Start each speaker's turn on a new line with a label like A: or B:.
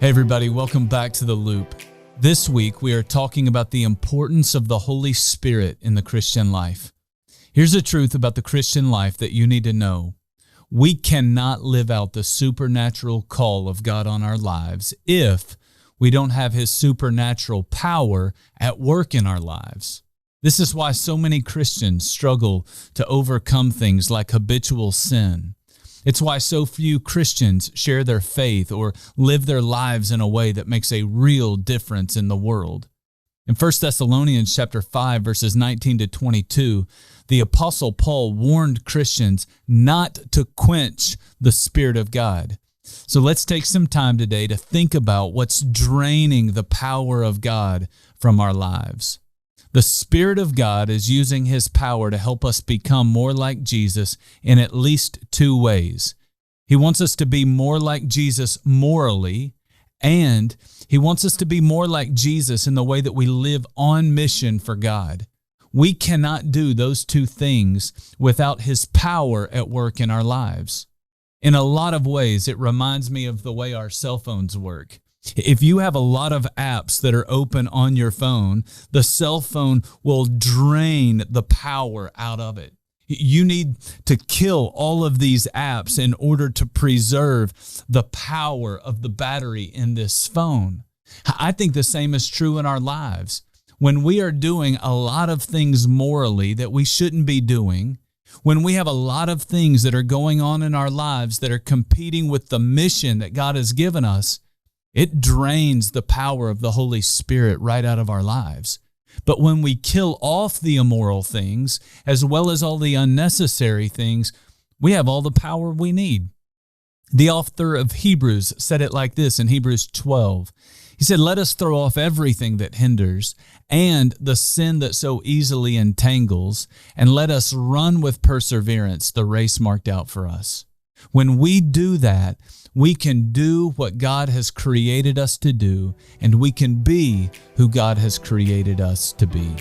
A: Hey everybody, welcome back to The Loop. This week we are talking about the importance of the Holy Spirit in the Christian life. Here's a truth about the Christian life that you need to know. We cannot live out the supernatural call of God on our lives if we don't have His supernatural power at work in our lives. This is why so many Christians struggle to overcome things like habitual sin. It's why so few Christians share their faith or live their lives in a way that makes a real difference in the world. In 1 Thessalonians chapter 5, verses 19 to 22, the Apostle Paul warned Christians not to quench the Spirit of God. So let's take some time today to think about what's draining the power of God from our lives. The Spirit of God is using His power to help us become more like Jesus in at least two ways. He wants us to be more like Jesus morally, and He wants us to be more like Jesus in the way that we live on mission for God. We cannot do those two things without His power at work in our lives. In a lot of ways, it reminds me of the way our cell phones work. If you have a lot of apps that are open on your phone, the cell phone will drain the power out of it. You need to kill all of these apps in order to preserve the power of the battery in this phone. I think the same is true in our lives. When we are doing a lot of things morally that we shouldn't be doing, when we have a lot of things that are going on in our lives that are competing with the mission that God has given us, it drains the power of the Holy Spirit right out of our lives. But when we kill off the immoral things, as well as all the unnecessary things, we have all the power we need. The author of Hebrews said it like this in Hebrews 12. He said, "Let us throw off everything that hinders and the sin that so easily entangles, and let us run with perseverance the race marked out for us." When we do that, we can do what God has created us to do, and we can be who God has created us to be.